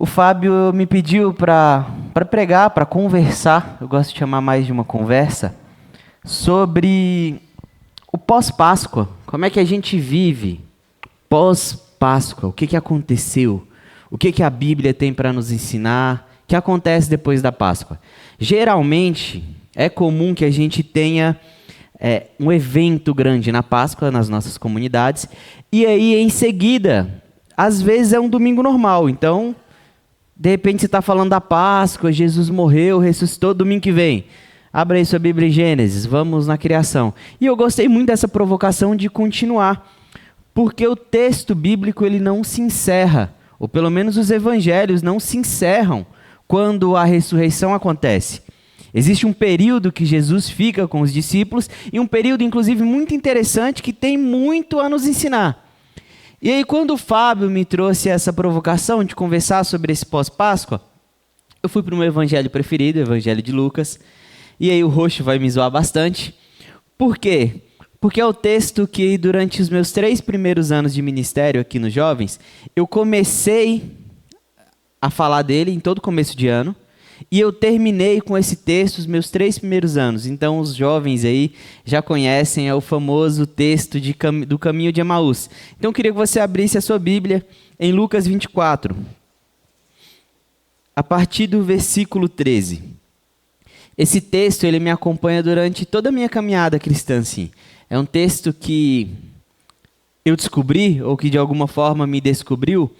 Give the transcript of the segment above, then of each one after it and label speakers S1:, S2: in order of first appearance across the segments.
S1: O Fábio me pediu para pregar, para conversar, eu gosto de chamar mais de uma conversa, sobre o pós-Páscoa. Como é que a gente vive pós-Páscoa? O que aconteceu? O que a Bíblia tem para nos ensinar? O que acontece depois da Páscoa? Geralmente, é comum que a gente tenha um evento grande na Páscoa, nas nossas comunidades, e aí, em seguida, às vezes é um domingo normal. Então, de repente você está falando da Páscoa, Jesus morreu, ressuscitou, domingo que vem. Abre aí sua Bíblia em Gênesis, vamos na criação. E eu gostei muito dessa provocação de continuar, porque o texto bíblico ele não se encerra, ou pelo menos os evangelhos não se encerram quando a ressurreição acontece. Existe um período que Jesus fica com os discípulos, e um período, inclusive, muito interessante, que tem muito a nos ensinar. E aí, quando o Fábio me trouxe essa provocação de conversar sobre esse pós-Páscoa, eu fui para o meu evangelho preferido, o evangelho de Lucas, e aí o roxo vai me zoar bastante. Por quê? Porque é o texto que, durante os meus 3 primeiros anos de ministério aqui nos Jovens, eu comecei a falar dele em todo começo de ano, e eu terminei com esse texto os meus 3 primeiros anos. Então, os jovens aí já conhecem, é o famoso texto do caminho de Emaús. Então, eu queria que você abrisse a sua Bíblia em Lucas 24, a partir do versículo 13. Esse texto, ele me acompanha durante toda a minha caminhada cristã, assim. É um texto que eu descobri, ou que de alguma forma me descobriu,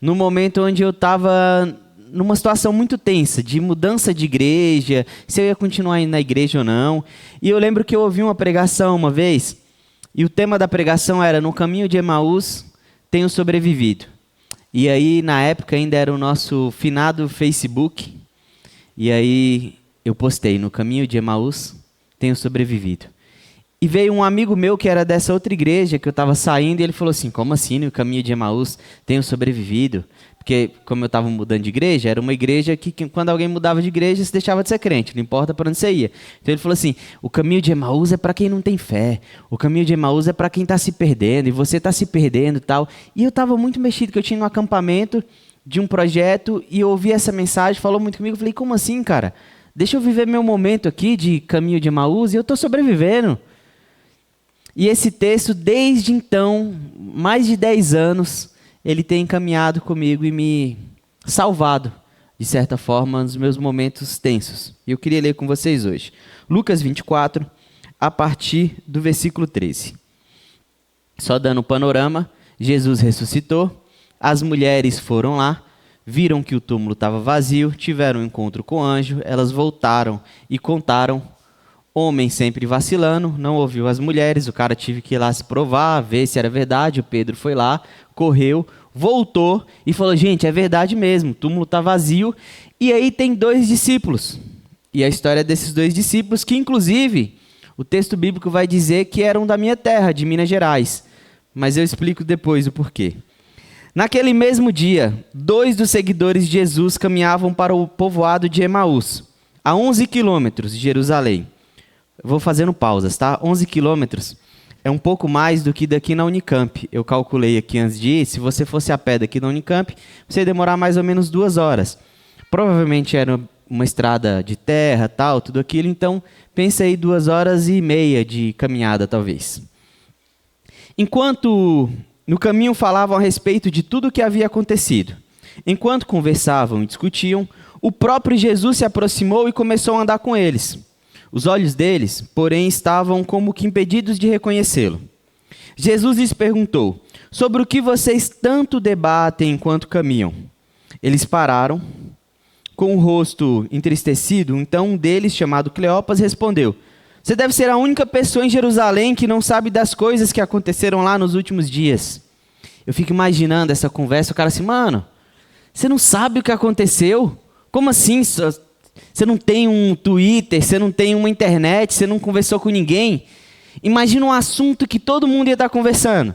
S1: no momento onde eu estava numa situação muito tensa, de mudança de igreja, se eu ia continuar indo na igreja ou não. E eu lembro que eu ouvi uma pregação uma vez, e o tema da pregação era: no caminho de Emaús, tenho sobrevivido. E aí, na época, ainda era o nosso finado Facebook, e aí eu postei: no caminho de Emaús, tenho sobrevivido. E veio um amigo meu que era dessa outra igreja que eu estava saindo, e ele falou assim: como assim, no caminho de Emaús, tenho sobrevivido? Porque, como eu estava mudando de igreja, era uma igreja que quando alguém mudava de igreja, você deixava de ser crente, não importa para onde você ia. Então ele falou assim: o caminho de Emaús é para quem não tem fé, o caminho de Emaús é para quem está se perdendo, e você está se perdendo e tal. E eu estava muito mexido, que eu tinha um acampamento de um projeto, e eu ouvi essa mensagem, falou muito comigo, eu falei: como assim, cara? Deixa eu viver meu momento aqui de caminho de Emaús, e eu estou sobrevivendo. E esse texto, desde então, mais de 10 anos, ele tem caminhado comigo e me salvado, de certa forma, nos meus momentos tensos. E eu queria ler com vocês hoje. Lucas 24, a partir do versículo 13. Só dando um panorama, Jesus ressuscitou, as mulheres foram lá, viram que o túmulo estava vazio, tiveram um encontro com o anjo, elas voltaram e contaram. Homem sempre vacilando, não ouviu as mulheres, o cara tive que ir lá se provar, ver se era verdade. O Pedro foi lá, correu, voltou e falou: gente, é verdade mesmo, o túmulo está vazio. E aí tem 2 discípulos. E a história desses 2 discípulos, que inclusive o texto bíblico vai dizer que eram da minha terra, de Minas Gerais. Mas eu explico depois o porquê. Naquele mesmo dia, 2 dos seguidores de Jesus caminhavam para o povoado de Emaús, a 11 quilômetros de Jerusalém. Vou fazendo pausas, tá? 11 quilômetros é um pouco mais do que daqui na Unicamp. Eu calculei aqui antes de ir, se você fosse a pé daqui na Unicamp, você ia demorar mais ou menos 2 horas. Provavelmente era uma estrada de terra, tal, tudo aquilo, então pensa aí 2 horas e meia de caminhada, talvez. Enquanto no caminho falavam a respeito de tudo o que havia acontecido, enquanto conversavam e discutiam, o próprio Jesus se aproximou e começou a andar com eles. Os olhos deles, porém, estavam como que impedidos de reconhecê-lo. Jesus lhes perguntou: sobre o que vocês tanto debatem enquanto caminham? Eles pararam, com o rosto entristecido. Então um deles, chamado Cleopas, respondeu: você deve ser a única pessoa em Jerusalém que não sabe das coisas que aconteceram lá nos últimos dias. Eu fico imaginando essa conversa, o cara assim: mano, você não sabe o que aconteceu? Como assim? Você não tem um Twitter, você não tem uma internet, você não conversou com ninguém. Imagina um assunto que todo mundo ia estar conversando.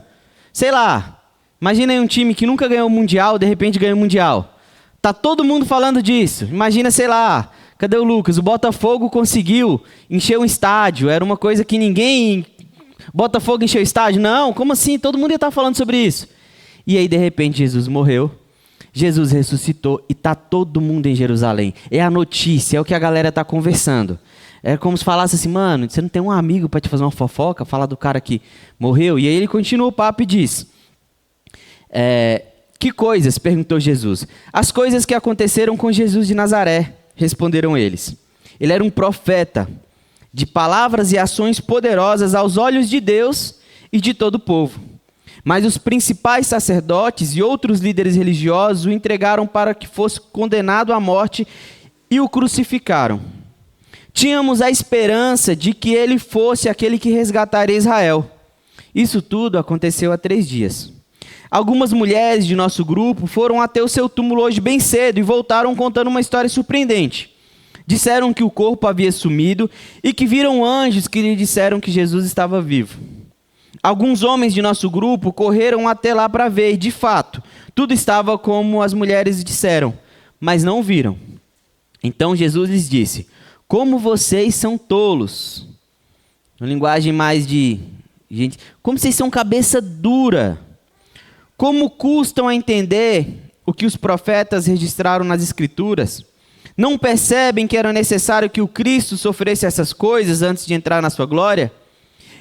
S1: Sei lá, imagina aí um time que nunca ganhou o Mundial, de repente ganhou o Mundial. Tá todo mundo falando disso. Imagina, sei lá, cadê o Lucas? O Botafogo conseguiu encher um estádio. Era uma coisa que ninguém... Botafogo encheu o estádio? Não, como assim? Todo mundo ia estar falando sobre isso. E aí, de repente, Jesus morreu. Jesus ressuscitou e está todo mundo em Jerusalém. É a notícia, é o que a galera está conversando. É como se falasse assim, mano, você não tem um amigo para te fazer uma fofoca, falar do cara que morreu? E aí ele continua o papo e diz, que coisas? Perguntou Jesus. As coisas que aconteceram com Jesus de Nazaré, responderam eles. Ele era um profeta, de palavras e ações poderosas aos olhos de Deus e de todo o povo. Mas os principais sacerdotes e outros líderes religiosos o entregaram para que fosse condenado à morte e o crucificaram. Tínhamos a esperança de que ele fosse aquele que resgataria Israel. Isso tudo aconteceu há 3 dias. Algumas mulheres de nosso grupo foram até o seu túmulo hoje bem cedo e voltaram contando uma história surpreendente. Disseram que o corpo havia sumido e que viram anjos que lhe disseram que Jesus estava vivo. Alguns homens de nosso grupo correram até lá para ver e, de fato, tudo estava como as mulheres disseram, mas não viram. Então Jesus lhes disse, como vocês são tolos. Uma linguagem mais de gente, como vocês são cabeça dura. Como custam a entender o que os profetas registraram nas Escrituras? Não percebem que era necessário que o Cristo sofresse essas coisas antes de entrar na sua glória?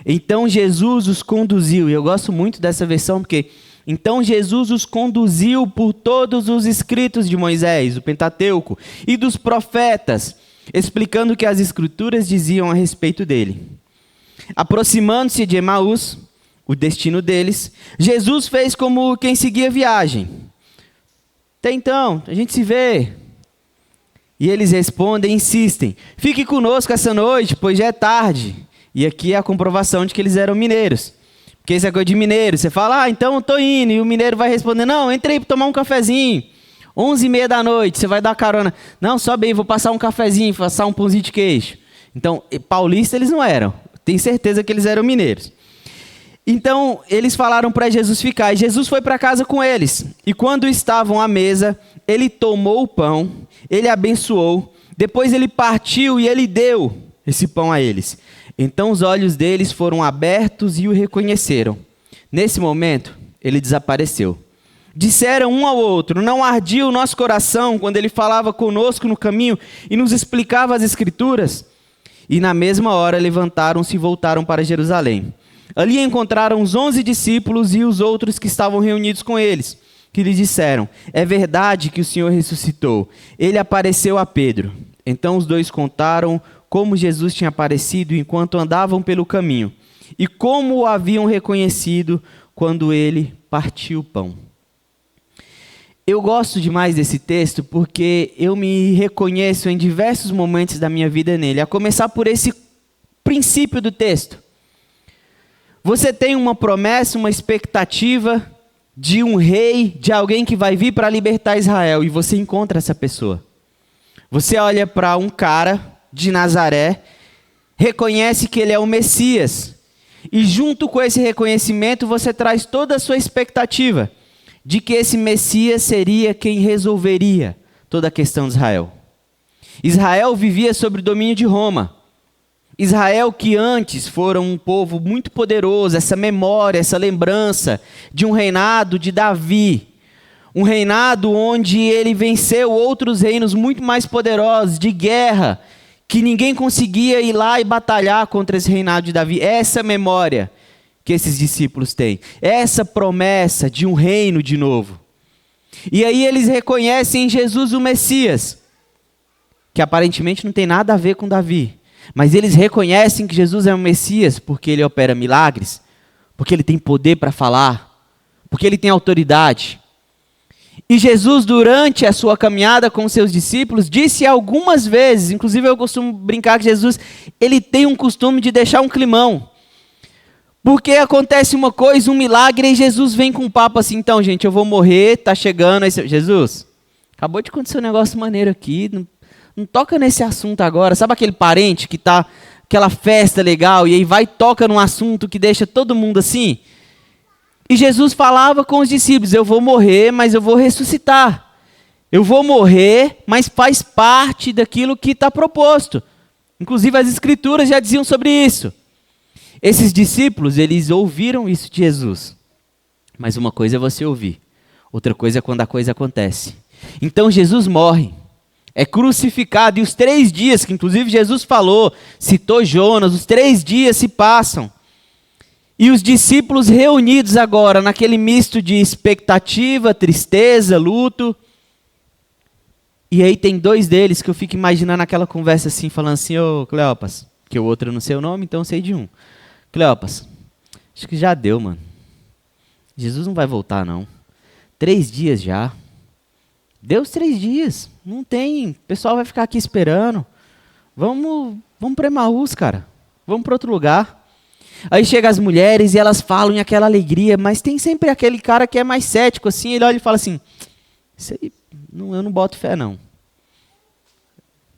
S1: Então Jesus os conduziu, e eu gosto muito dessa versão porque então Jesus os conduziu por todos os escritos de Moisés, o Pentateuco, e dos profetas, explicando o que as Escrituras diziam a respeito dele. Aproximando-se de Emaús, o destino deles, Jesus fez como quem seguia a viagem. Até então, a gente se vê. E eles respondem e insistem, fique conosco essa noite, pois já é tarde. E aqui é a comprovação de que eles eram mineiros. Porque isso é coisa de mineiro. Você fala, então eu estou indo. E o mineiro vai responder, não, entrei para tomar um cafezinho. 11h30 da noite, você vai dar carona. Não, sobe aí, vou passar um cafezinho, passar um pãozinho de queijo. Então, paulista eles não eram. Tenho certeza que eles eram mineiros. Então, eles falaram para Jesus ficar. E Jesus foi para casa com eles. E quando estavam à mesa, ele tomou o pão, ele abençoou. Depois ele partiu e ele deu esse pão a eles. Então os olhos deles foram abertos e o reconheceram. Nesse momento, ele desapareceu. Disseram um ao outro, não ardia o nosso coração quando ele falava conosco no caminho e nos explicava as Escrituras? E na mesma hora levantaram-se e voltaram para Jerusalém. Ali encontraram os 11 discípulos e os outros que estavam reunidos com eles, que lhe disseram, é verdade que o Senhor ressuscitou. Ele apareceu a Pedro. Então os dois contaram como Jesus tinha aparecido enquanto andavam pelo caminho, e como o haviam reconhecido quando ele partiu o pão. Eu gosto demais desse texto porque eu me reconheço em diversos momentos da minha vida nele, a começar por esse princípio do texto. Você tem uma promessa, uma expectativa de um rei, de alguém que vai vir para libertar Israel, e você encontra essa pessoa. Você olha para um cara de Nazaré, reconhece que ele é o Messias, e junto com esse reconhecimento você traz toda a sua expectativa de que esse Messias seria quem resolveria toda a questão de Israel. Israel vivia sob o domínio de Roma. Israel que antes fora um povo muito poderoso, essa memória, essa lembrança de um reinado de Davi, um reinado onde ele venceu outros reinos muito mais poderosos, de guerra, que ninguém conseguia ir lá e batalhar contra esse reinado de Davi. Essa memória que esses discípulos têm, essa promessa de um reino de novo. E aí eles reconhecem em Jesus o Messias, que aparentemente não tem nada a ver com Davi, mas eles reconhecem que Jesus é o Messias porque ele opera milagres, porque ele tem poder para falar, porque ele tem autoridade. E Jesus, durante a sua caminhada com os seus discípulos, disse algumas vezes, inclusive eu costumo brincar que Jesus, ele tem um costume de deixar um climão. Porque acontece uma coisa, um milagre, e Jesus vem com um papo assim, então gente, eu vou morrer, tá chegando, aí Jesus, acabou de acontecer um negócio maneiro aqui, não toca nesse assunto agora. Sabe aquele parente que tá, aquela festa legal, e aí vai e toca num assunto que deixa todo mundo assim? E Jesus falava com os discípulos, eu vou morrer, mas eu vou ressuscitar. Eu vou morrer, mas faz parte daquilo que está proposto. Inclusive as Escrituras já diziam sobre isso. Esses discípulos, eles ouviram isso de Jesus. Mas uma coisa é você ouvir. Outra coisa é quando a coisa acontece. Então Jesus morre, é crucificado, e os 3 dias, que inclusive Jesus falou, citou Jonas, os 3 dias se passam. E os discípulos reunidos agora, naquele misto de expectativa, tristeza, luto. E aí tem 2 deles que eu fico imaginando aquela conversa assim, falando assim, ô Cleopas, que o outro eu não sei o nome, então eu sei de um. Cleopas, acho que já deu, mano. Jesus não vai voltar, não. 3 dias já. Deu os 3 dias. Não tem. O pessoal vai ficar aqui esperando. Vamos para Emaús, cara. Vamos para outro lugar. Aí chegam as mulheres e elas falam em aquela alegria, mas tem sempre aquele cara que é mais cético, assim, ele olha e fala assim, isso aí, eu não boto fé, não.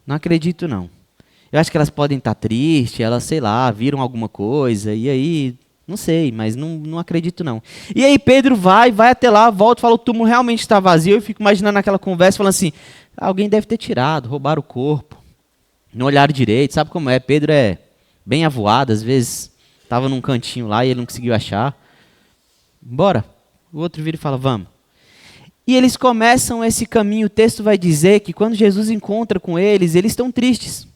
S1: Não acredito, não. Eu acho que elas podem estar tristes, elas, sei lá, viram alguma coisa, e aí, não sei, mas não acredito, não. E aí Pedro vai até lá, volta e fala, o túmulo realmente está vazio. Eu fico imaginando aquela conversa, falando assim, alguém deve ter tirado, roubaram o corpo, não olharam direito, sabe como é? Pedro é bem avoado, às vezes estava num cantinho lá e ele não conseguiu achar. Bora. O outro vira e fala, vamos. E eles começam esse caminho. O texto vai dizer que quando Jesus encontra com eles estão tristes.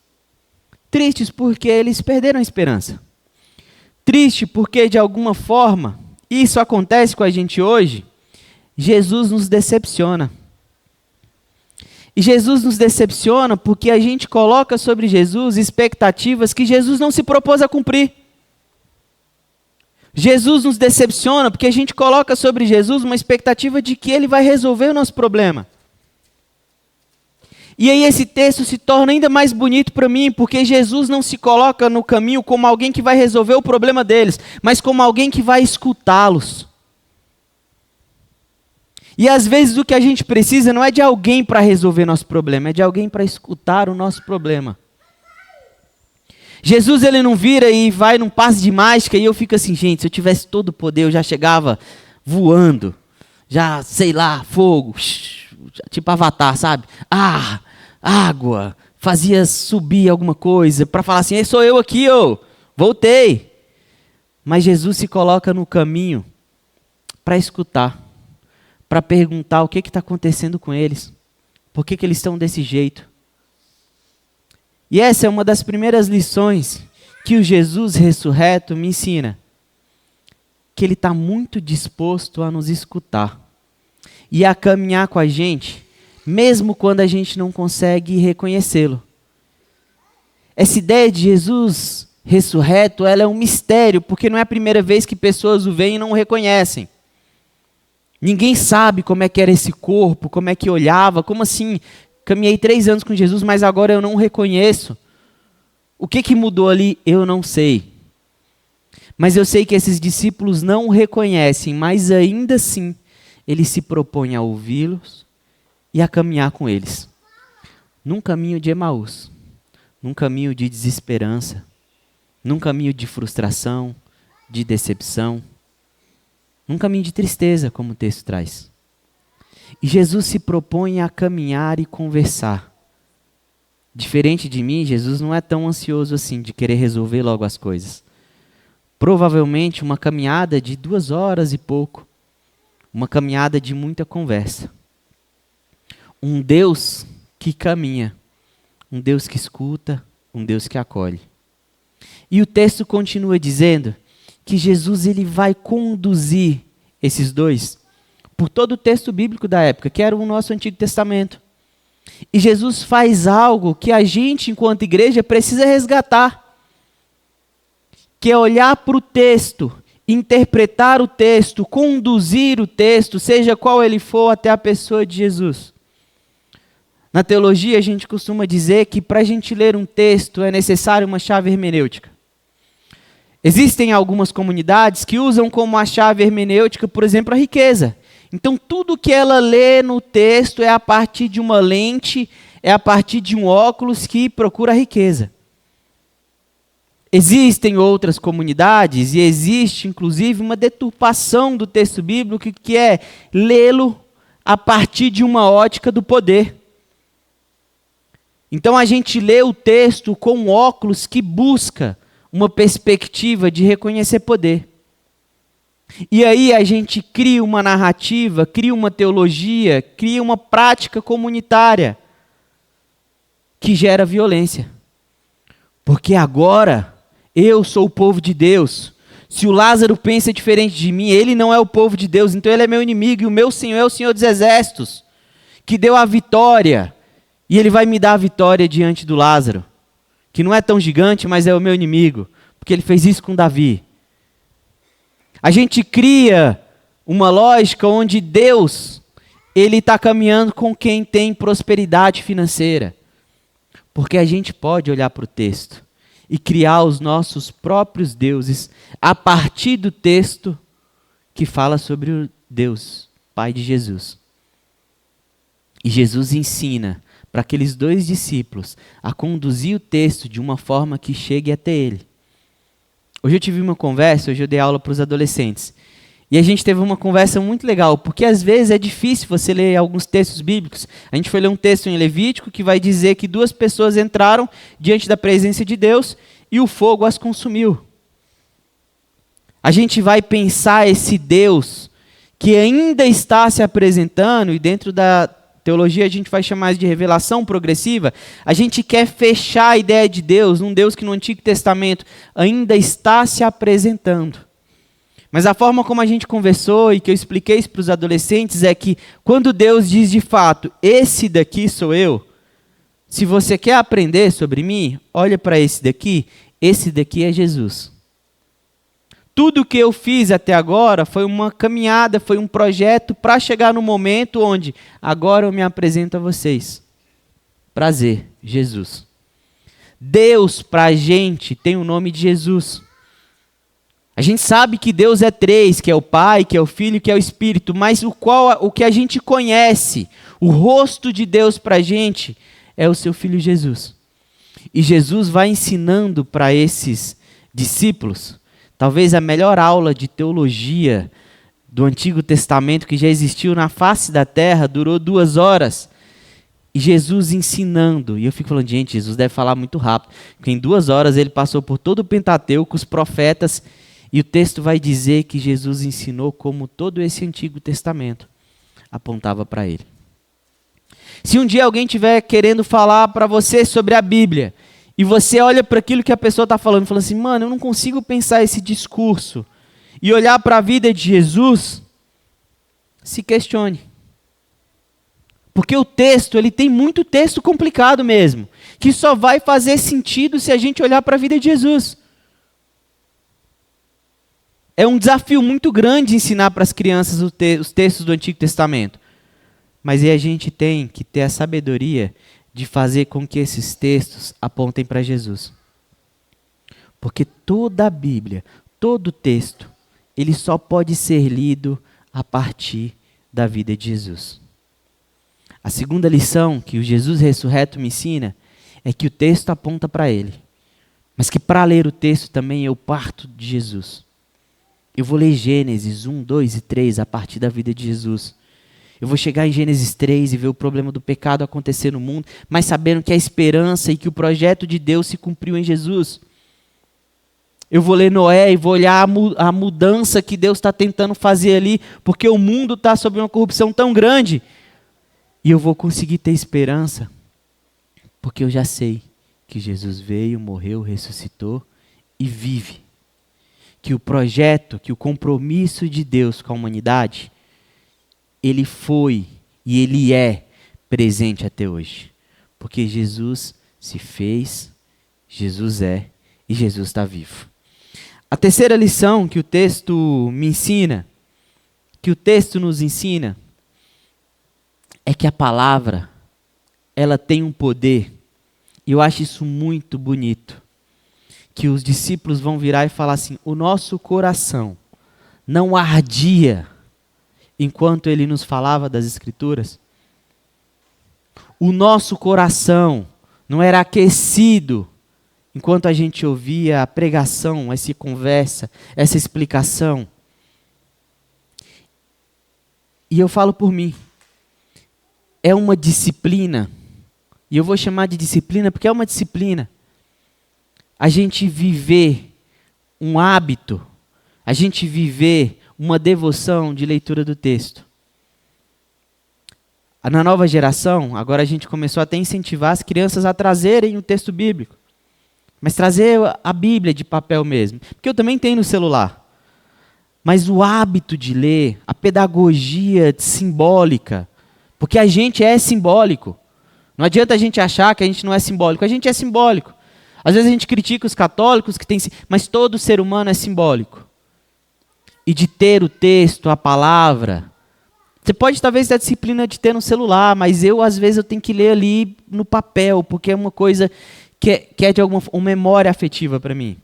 S1: Tristes porque eles perderam a esperança. Triste porque, de alguma forma, isso acontece com a gente hoje, Jesus nos decepciona. E Jesus nos decepciona porque a gente coloca sobre Jesus expectativas que Jesus não se propôs a cumprir. Jesus nos decepciona porque a gente coloca sobre Jesus uma expectativa de que ele vai resolver o nosso problema. E aí esse texto se torna ainda mais bonito para mim, porque Jesus não se coloca no caminho como alguém que vai resolver o problema deles, mas como alguém que vai escutá-los. E às vezes o que a gente precisa não é de alguém para resolver nosso problema, é de alguém para escutar o nosso problema. Jesus, ele não vira e vai num passe de mágica e eu fico assim, gente, se eu tivesse todo o poder, eu já chegava voando, já, sei lá, fogo, tipo Avatar, sabe? Água, fazia subir alguma coisa, para falar assim, sou eu aqui, voltei. Mas Jesus se coloca no caminho para escutar, para perguntar o que está acontecendo com eles, por que eles estão desse jeito. E essa é uma das primeiras lições que o Jesus ressurreto me ensina. Que ele está muito disposto a nos escutar. E a caminhar com a gente, mesmo quando a gente não consegue reconhecê-lo. Essa ideia de Jesus ressurreto, ela é um mistério, porque não é a primeira vez que pessoas o veem e não o reconhecem. Ninguém sabe como é que era esse corpo, como é que olhava, como assim... Caminhei 3 anos com Jesus, mas agora eu não o reconheço. O que mudou ali, eu não sei. Mas eu sei que esses discípulos não o reconhecem, mas ainda assim, ele se propõe a ouvi-los e a caminhar com eles. Num caminho de Emaús, num caminho de desesperança, num caminho de frustração, de decepção, num caminho de tristeza, como o texto traz. E Jesus se propõe a caminhar e conversar. Diferente de mim, Jesus não é tão ansioso assim de querer resolver logo as coisas. Provavelmente uma caminhada de 2 horas e pouco. Uma caminhada de muita conversa. Um Deus que caminha. Um Deus que escuta. Um Deus que acolhe. E o texto continua dizendo que Jesus ele vai conduzir esses 2 por todo o texto bíblico da época, que era o nosso Antigo Testamento. E Jesus faz algo que a gente, enquanto igreja, precisa resgatar. Que é olhar para o texto, interpretar o texto, conduzir o texto, seja qual ele for, até a pessoa de Jesus. Na teologia, a gente costuma dizer que para a gente ler um texto é necessário uma chave hermenêutica. Existem algumas comunidades que usam como a chave hermenêutica, por exemplo, a riqueza. Então, tudo que ela lê no texto é a partir de uma lente, é a partir de um óculos que procura a riqueza. Existem outras comunidades e existe, inclusive, uma deturpação do texto bíblico que é lê-lo a partir de uma ótica do poder. Então, a gente lê o texto com um óculos que busca uma perspectiva de reconhecer poder. E aí a gente cria uma narrativa, cria uma teologia, cria uma prática comunitária que gera violência. Porque agora eu sou o povo de Deus. Se o Lázaro pensa diferente de mim, ele não é o povo de Deus, então ele é meu inimigo, e o meu Senhor é o Senhor dos Exércitos, que deu a vitória, e ele vai me dar a vitória diante do Lázaro, que não é tão gigante, mas é o meu inimigo, porque ele fez isso com Davi. A gente cria uma lógica onde Deus, ele está caminhando com quem tem prosperidade financeira, porque a gente pode olhar para o texto e criar os nossos próprios deuses a partir do texto que fala sobre o Deus, Pai de Jesus. E Jesus ensina para aqueles 2 discípulos a conduzir o texto de uma forma que chegue até ele. Hoje eu tive uma conversa, hoje eu dei aula para os adolescentes. E a gente teve uma conversa muito legal, porque às vezes é difícil você ler alguns textos bíblicos. A gente foi ler um texto em Levítico que vai dizer que 2 pessoas entraram diante da presença de Deus e o fogo as consumiu. A gente vai pensar esse Deus que ainda está se apresentando, e dentro da teologia a gente vai chamar de revelação progressiva. A gente quer fechar a ideia de Deus, um Deus que no Antigo Testamento ainda está se apresentando. Mas a forma como a gente conversou e que eu expliquei isso para os adolescentes é que quando Deus diz de fato, esse daqui sou eu, se você quer aprender sobre mim, olha para esse daqui é Jesus. Tudo que eu fiz até agora foi uma caminhada, foi um projeto para chegar no momento onde agora eu me apresento a vocês. Prazer, Jesus. Deus para a gente tem o nome de Jesus. A gente sabe que Deus é 3, que é o Pai, que é o Filho, que é o Espírito, mas o que a gente conhece, o rosto de Deus para a gente, é o seu Filho Jesus. E Jesus vai ensinando para esses discípulos, talvez a melhor aula de teologia do Antigo Testamento que já existiu na face da terra, durou 2 horas. E Jesus ensinando, e eu fico falando, gente, Jesus deve falar muito rápido, porque em 2 horas ele passou por todo o Pentateuco, os profetas. E o texto vai dizer que Jesus ensinou como todo esse Antigo Testamento apontava para ele. Se um dia alguém estiver querendo falar para você sobre a Bíblia, e você olha para aquilo que a pessoa está falando e fala assim, mano, eu não consigo pensar esse discurso, e olhar para a vida de Jesus, se questione. Porque o texto, ele tem muito texto complicado mesmo, que só vai fazer sentido se a gente olhar para a vida de Jesus. É um desafio muito grande ensinar para as crianças os textos do Antigo Testamento. Mas aí a gente tem que ter a sabedoria de fazer com que esses textos apontem para Jesus. Porque toda a Bíblia, todo texto, ele só pode ser lido a partir da vida de Jesus. A segunda lição que o Jesus ressurreto me ensina é que o texto aponta para ele. Mas que para ler o texto também eu parto de Jesus. Eu vou ler Gênesis 1, 2 e 3 a partir da vida de Jesus. Eu vou chegar em Gênesis 3 e ver o problema do pecado acontecer no mundo, mas sabendo que a esperança e que o projeto de Deus se cumpriu em Jesus. Eu vou ler Noé e vou olhar a mudança que Deus está tentando fazer ali, porque o mundo está sob uma corrupção tão grande. E eu vou conseguir ter esperança, porque eu já sei que Jesus veio, morreu, ressuscitou e vive. Que o projeto, que o compromisso de Deus com a humanidade, ele foi e ele é presente até hoje. Porque Jesus se fez, Jesus é e Jesus está vivo. A terceira lição que o texto me ensina, que o texto nos ensina, é que a palavra, ela tem um poder, e eu acho isso muito bonito, que os discípulos vão virar e falar assim, o nosso coração não ardia enquanto ele nos falava das Escrituras? O nosso coração não era aquecido enquanto a gente ouvia a pregação, essa conversa, essa explicação? E eu falo por mim, é uma disciplina, e eu vou chamar de disciplina porque é uma disciplina, a gente viver um hábito, a gente viver uma devoção de leitura do texto. Na nova geração, agora a gente começou até a incentivar as crianças a trazerem o texto bíblico. Mas trazer a Bíblia de papel mesmo. Porque eu também tenho no celular. Mas o hábito de ler, a pedagogia simbólica, porque a gente é simbólico. Não adianta a gente achar que a gente não é simbólico. A gente é simbólico. Às vezes a gente critica os católicos, mas todo ser humano é simbólico. E de ter o texto, a palavra. Você pode talvez ter a disciplina de ter no celular, mas às vezes eu tenho que ler ali no papel, porque é uma coisa que é de alguma uma memória afetiva para mim.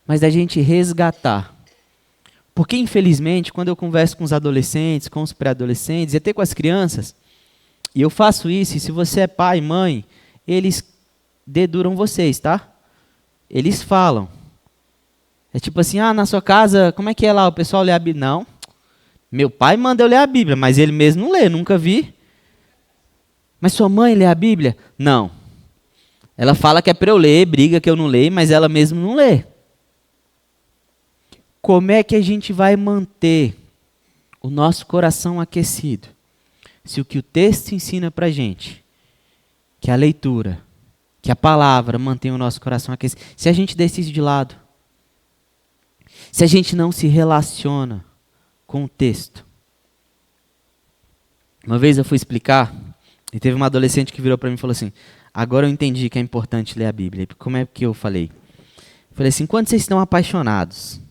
S1: Mas da gente resgatar. Porque, infelizmente, quando eu converso com os adolescentes, com os pré-adolescentes, e até com as crianças, e eu faço isso, e se você é pai, mãe, eles deduram vocês, tá? Eles falam. É tipo assim, na sua casa, como é que é lá? O pessoal lê a Bíblia? Não. Meu pai manda eu ler a Bíblia, mas ele mesmo não lê, nunca vi. Mas sua mãe lê a Bíblia? Não. Ela fala que é para eu ler, briga que eu não leio, mas ela mesma não lê. Como é que a gente vai manter o nosso coração aquecido? Se o que o texto ensina para a gente, que a leitura, que a palavra mantém o nosso coração aquecido, se a gente decide de lado, se a gente não se relaciona com o texto. Uma vez eu fui explicar, e teve uma adolescente que virou para mim e falou assim, agora eu entendi que é importante ler a Bíblia. Como é que eu falei? Eu falei assim, quando vocês estão apaixonados,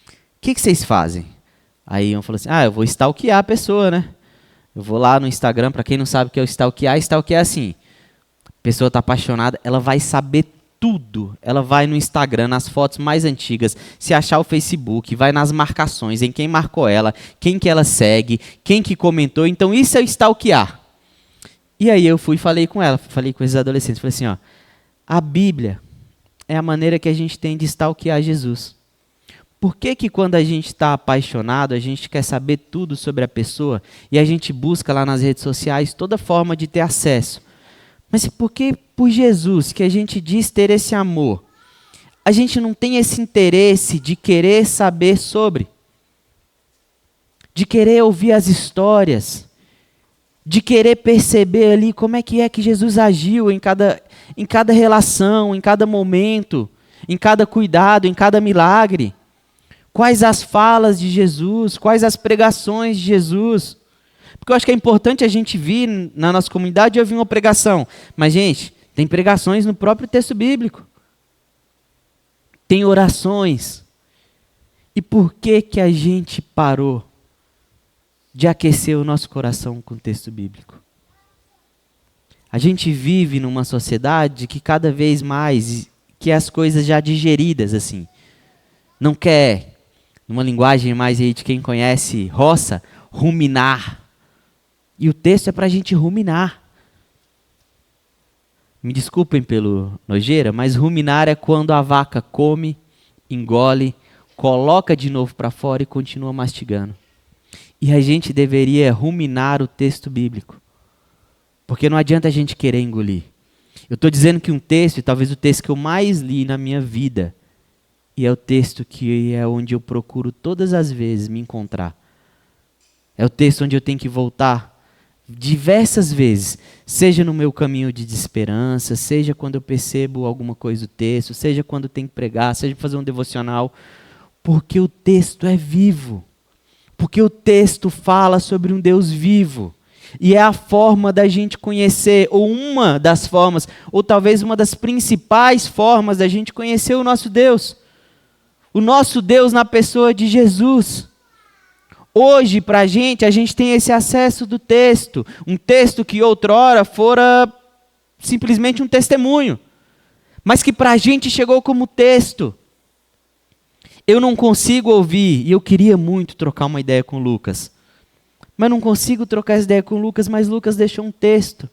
S1: o que vocês fazem? Aí um falou assim, eu vou stalkear a pessoa, né? Eu vou lá no Instagram, para quem não sabe o que é o stalkear é assim, a pessoa está apaixonada, ela vai saber tudo. Ela vai no Instagram, nas fotos mais antigas, se achar o Facebook, vai nas marcações, em quem marcou ela, quem que ela segue, quem que comentou. Então isso é o stalkear. E aí eu fui e falei com ela, falei com esses adolescentes, falei assim, a Bíblia é a maneira que a gente tem de stalkear Jesus. Por que quando a gente está apaixonado, a gente quer saber tudo sobre a pessoa e a gente busca lá nas redes sociais toda forma de ter acesso? Mas por que por Jesus, que a gente diz ter esse amor, a gente não tem esse interesse de querer saber sobre? De querer ouvir as histórias? De querer perceber ali como é que Jesus agiu em cada relação, em cada momento, em cada cuidado, em cada milagre? Quais as falas de Jesus? Quais as pregações de Jesus? Porque eu acho que é importante a gente vir na nossa comunidade e ouvir uma pregação. Mas, gente, tem pregações no próprio texto bíblico. Tem orações. E por que a gente parou de aquecer o nosso coração com o texto bíblico? A gente vive numa sociedade que cada vez mais, que as coisas já digeridas, assim, não quer, numa linguagem mais aí de quem conhece roça, ruminar. E o texto é para a gente ruminar. Me desculpem pelo nojeira, mas ruminar é quando a vaca come, engole, coloca de novo para fora e continua mastigando. E a gente deveria ruminar o texto bíblico. Porque não adianta a gente querer engolir. Eu estou dizendo que um texto, e talvez o texto que eu mais li na minha vida, e é o texto que é onde eu procuro todas as vezes me encontrar. É o texto onde eu tenho que voltar diversas vezes, seja no meu caminho de desesperança, seja quando eu percebo alguma coisa do texto, seja quando eu tenho que pregar, seja fazer um devocional, porque o texto é vivo. Porque o texto fala sobre um Deus vivo. E é a forma da gente conhecer, ou uma das formas, ou talvez uma das principais formas da gente conhecer o nosso Deus. O nosso Deus na pessoa de Jesus. Hoje, para a gente tem esse acesso do texto. Um texto que outrora fora simplesmente um testemunho. Mas que para a gente chegou como texto. Eu não consigo ouvir, e eu queria muito trocar uma ideia com o Lucas. Mas não consigo trocar essa ideia com o Lucas, mas Lucas deixou um texto.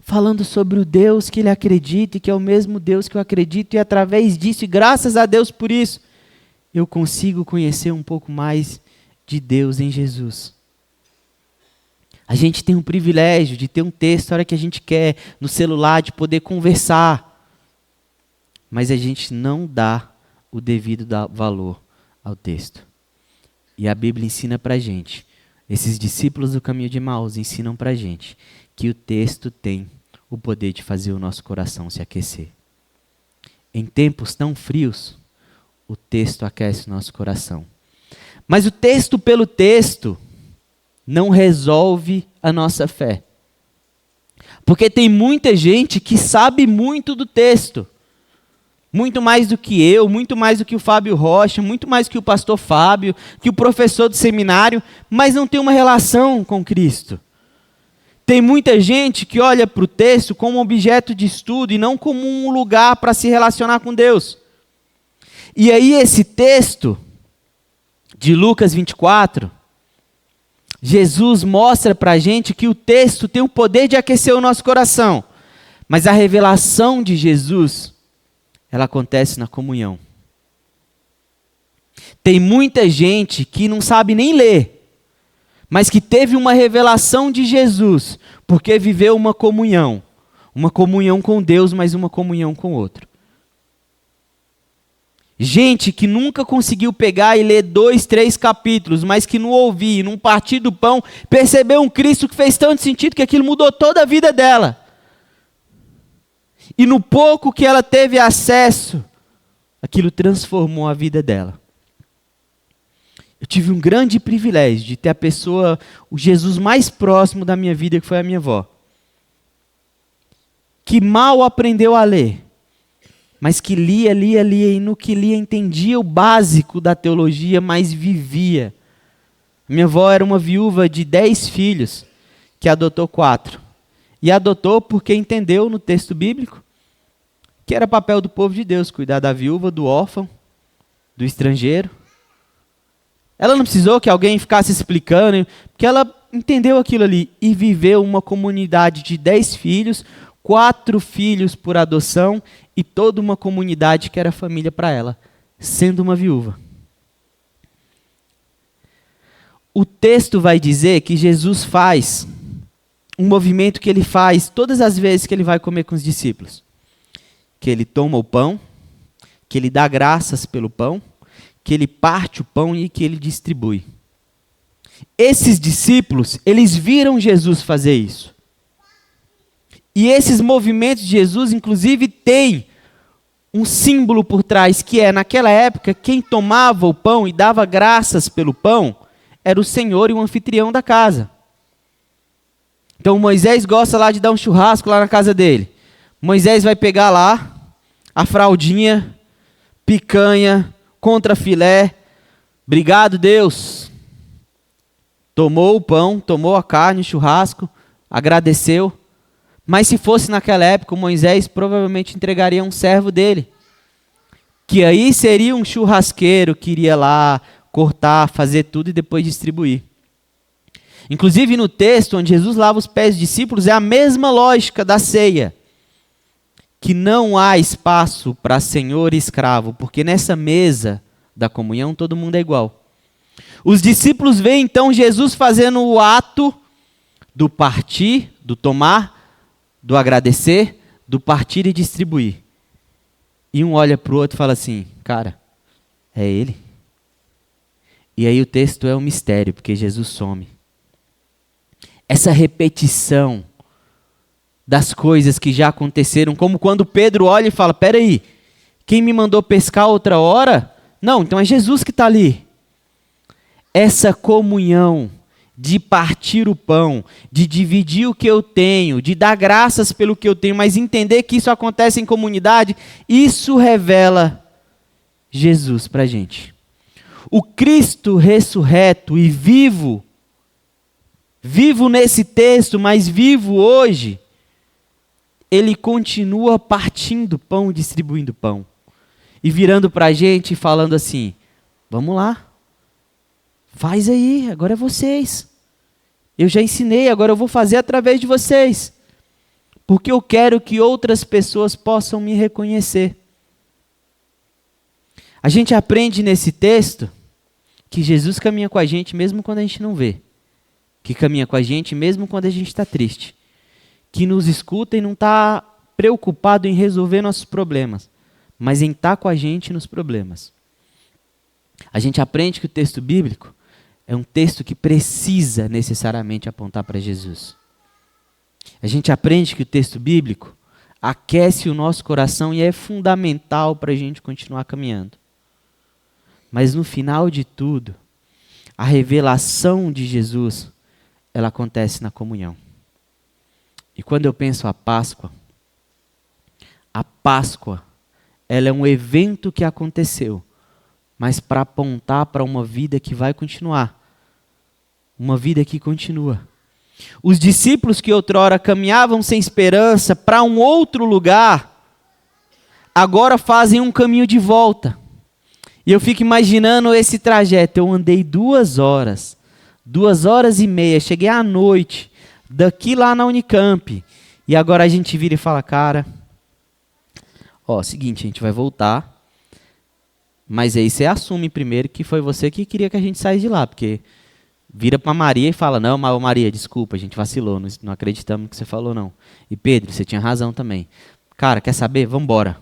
S1: Falando sobre o Deus que ele acredita, e que é o mesmo Deus que eu acredito, e através disso, e graças a Deus por isso, eu consigo conhecer um pouco mais de Deus em Jesus. A gente tem um privilégio de ter um texto a hora que a gente quer, no celular, de poder conversar. Mas a gente não dá o devido valor ao texto. E a Bíblia ensina para a gente, esses discípulos do caminho de Emaús ensinam para a gente que o texto tem o poder de fazer o nosso coração se aquecer. Em tempos tão frios, o texto aquece o nosso coração. Mas o texto pelo texto não resolve a nossa fé. Porque tem muita gente que sabe muito do texto. Muito mais do que eu, muito mais do que o Fábio Rocha, muito mais que o pastor Fábio, que o professor do seminário, mas não tem uma relação com Cristo. Tem muita gente que olha para o texto como um objeto de estudo e não como um lugar para se relacionar com Deus. E aí esse texto de Lucas 24, Jesus mostra para a gente que o texto tem o poder de aquecer o nosso coração. Mas a revelação de Jesus, ela acontece na comunhão. Tem muita gente que não sabe nem ler, mas que teve uma revelação de Jesus, porque viveu uma comunhão com Deus, mas uma comunhão com o outro. Gente que nunca conseguiu pegar e ler 2, 3 capítulos, mas que no ouvir, num partir do pão, percebeu um Cristo que fez tanto sentido que aquilo mudou toda a vida dela. E no pouco que ela teve acesso, aquilo transformou a vida dela. Eu tive um grande privilégio de ter a pessoa, o Jesus mais próximo da minha vida, que foi a minha avó. Que mal aprendeu a ler, mas que lia, e no que lia entendia o básico da teologia, mas vivia. Minha avó era uma viúva de 10 filhos, que adotou 4. E adotou porque entendeu no texto bíblico que era papel do povo de Deus, cuidar da viúva, do órfão, do estrangeiro. Ela não precisou que alguém ficasse explicando, porque ela entendeu aquilo ali e viveu uma comunidade de 10 filhos, 4 filhos por adoção e toda uma comunidade que era família para ela, sendo uma viúva. O texto vai dizer que Jesus faz um movimento que ele faz todas as vezes que ele vai comer com os discípulos. Que ele toma o pão, que ele dá graças pelo pão, que ele parte o pão e que ele distribui. Esses discípulos, eles viram Jesus fazer isso. E esses movimentos de Jesus, inclusive, têm um símbolo por trás, que é, naquela época, quem tomava o pão e dava graças pelo pão, era o Senhor e o anfitrião da casa. Então Moisés gosta lá de dar um churrasco lá na casa dele. Moisés vai pegar lá a fraldinha, picanha, contra filé. Obrigado, Deus. Tomou o pão, tomou a carne, o churrasco, agradeceu. Mas se fosse naquela época, Moisés provavelmente entregaria um servo dele, que aí seria um churrasqueiro que iria lá cortar, fazer tudo e depois distribuir. Inclusive no texto onde Jesus lava os pés dos discípulos, é a mesma lógica da ceia. Que não há espaço para senhor e escravo, porque nessa mesa da comunhão todo mundo é igual. Os discípulos veem então Jesus fazendo o ato do partir, do tomar, do agradecer, do partir e distribuir. E um olha para o outro e fala assim, cara, é ele? E aí o texto é um mistério, porque Jesus some. Essa repetição das coisas que já aconteceram, como quando Pedro olha e fala, peraí, quem me mandou pescar outra hora? Não, então é Jesus que está ali. Essa comunhão de partir o pão, de dividir o que eu tenho, de dar graças pelo que eu tenho, mas entender que isso acontece em comunidade, isso revela Jesus para a gente. O Cristo ressurreto e vivo nesse texto, mas vivo hoje, ele continua partindo pão, distribuindo pão. E virando para a gente e falando assim, vamos lá, faz aí, agora é vocês. Eu já ensinei, agora eu vou fazer através de vocês. Porque eu quero que outras pessoas possam me reconhecer. A gente aprende nesse texto que Jesus caminha com a gente mesmo quando a gente não vê. Que caminha com a gente mesmo quando a gente está triste. Que nos escuta e não está preocupado em resolver nossos problemas, mas em estar com a gente nos problemas. A gente aprende que o texto bíblico é um texto que precisa necessariamente apontar para Jesus. A gente aprende que o texto bíblico aquece o nosso coração e é fundamental para a gente continuar caminhando. Mas no final de tudo, a revelação de Jesus, ela acontece na comunhão. E quando eu penso a Páscoa, ela é um evento que aconteceu, mas para apontar para uma vida que vai continuar. Uma vida que continua. Os discípulos que outrora caminhavam sem esperança para um outro lugar, agora fazem um caminho de volta. E eu fico imaginando esse trajeto. Eu andei 2 horas, 2h30, cheguei à noite, daqui lá na Unicamp. E agora a gente vira e fala, cara, seguinte, a gente vai voltar, mas aí você assume primeiro que foi você que queria que a gente saísse de lá, porque vira para Maria e fala, não, Maria, desculpa, a gente vacilou, não acreditamos no que você falou não. E Pedro, você tinha razão também. Cara, quer saber? Vamos embora.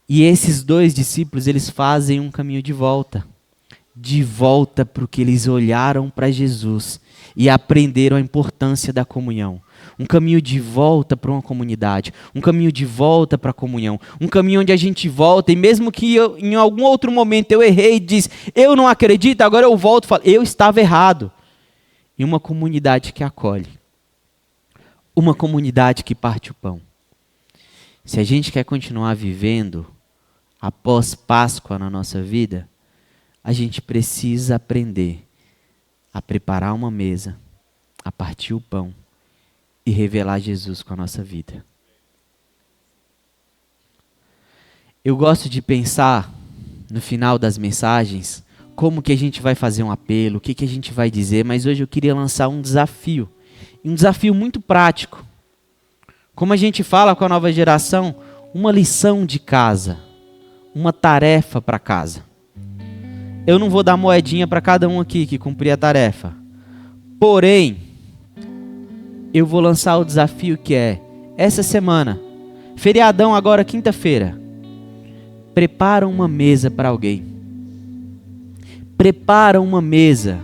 S1: E esses 2 discípulos, eles fazem um caminho de volta porque eles olharam para Jesus e aprenderam a importância da comunhão. Um caminho de volta para uma comunidade, um caminho de volta para a comunhão, um caminho onde a gente volta, e mesmo que em algum outro momento eu errei e disse, eu não acredito, agora eu volto e falo, eu estava errado. E uma comunidade que acolhe, uma comunidade que parte o pão. Se a gente quer continuar vivendo após Páscoa na nossa vida, a gente precisa aprender a preparar uma mesa, a partir o pão e revelar Jesus com a nossa vida. Eu gosto de pensar, no final das mensagens, como que a gente vai fazer um apelo, o que a gente vai dizer, mas hoje eu queria lançar um desafio muito prático. Como a gente fala com a nova geração, uma lição de casa, uma tarefa para casa. Eu não vou dar moedinha para cada um aqui que cumprir a tarefa. Porém, eu vou lançar o desafio que é, essa semana, feriadão agora, quinta-feira, prepara uma mesa para alguém. Prepara uma mesa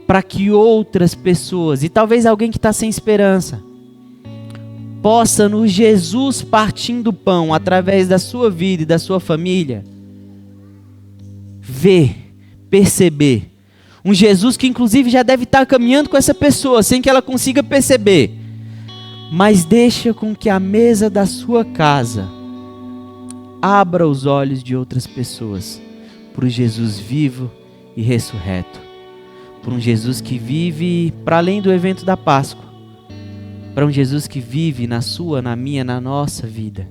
S1: para que outras pessoas, e talvez alguém que está sem esperança, possa no Jesus partindo o pão, através da sua vida e da sua família, ver, perceber, um Jesus que inclusive já deve estar caminhando com essa pessoa, sem que ela consiga perceber, mas deixa com que a mesa da sua casa abra os olhos de outras pessoas, para o Jesus vivo e ressurreto, para um Jesus que vive para além do evento da Páscoa, para um Jesus que vive na sua, na minha, na nossa vida.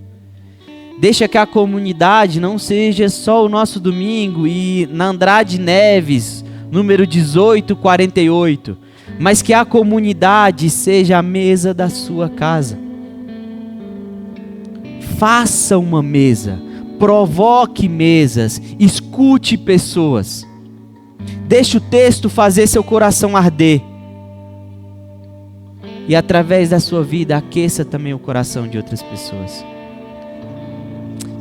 S1: Deixa que a comunidade não seja só o nosso domingo e na Andrade Neves, número 1848, mas que a comunidade seja a mesa da sua casa. Faça uma mesa, provoque mesas, escute pessoas. Deixe o texto fazer seu coração arder. E através da sua vida, aqueça também o coração de outras pessoas.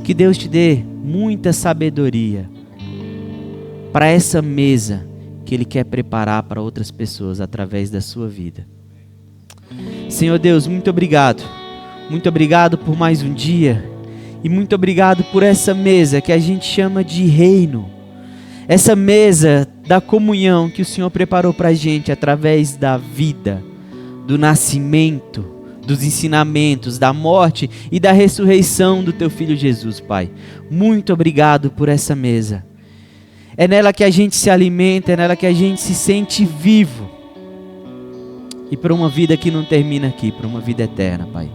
S1: Que Deus te dê muita sabedoria para essa mesa que Ele quer preparar para outras pessoas através da sua vida. Senhor Deus, muito obrigado. Muito obrigado por mais um dia. E muito obrigado por essa mesa que a gente chama de reino. Essa mesa da comunhão que o Senhor preparou para a gente através da vida, do nascimento, dos ensinamentos, da morte e da ressurreição do Teu Filho Jesus, Pai. Muito obrigado por essa mesa. É nela que a gente se alimenta, é nela que a gente se sente vivo. E para uma vida que não termina aqui, para uma vida eterna, Pai.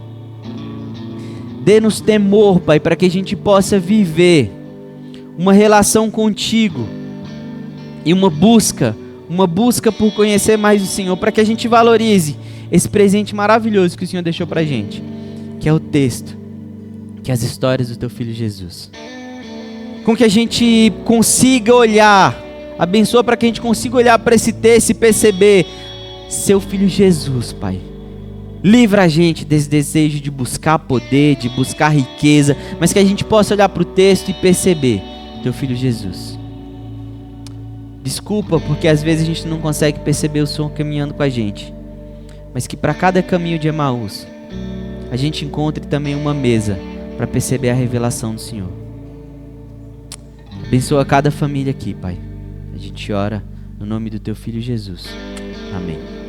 S1: Dê-nos temor, Pai, para que a gente possa viver uma relação contigo e uma busca por conhecer mais o Senhor, para que a gente valorize esse presente maravilhoso que o Senhor deixou para a gente, que é o texto, que é as histórias do Teu Filho Jesus. Com que a gente consiga olhar, abençoa para que a gente consiga olhar para esse texto e perceber Seu Filho Jesus, Pai. Livra a gente desse desejo de buscar poder, de buscar riqueza, mas que a gente possa olhar para o texto e perceber Teu Filho Jesus. Desculpa, porque às vezes a gente não consegue perceber o Senhor caminhando com a gente. Mas que para cada caminho de Emaús, a gente encontre também uma mesa para perceber a revelação do Senhor. Abençoa cada família aqui, Pai. A gente ora no nome do Teu Filho Jesus. Amém.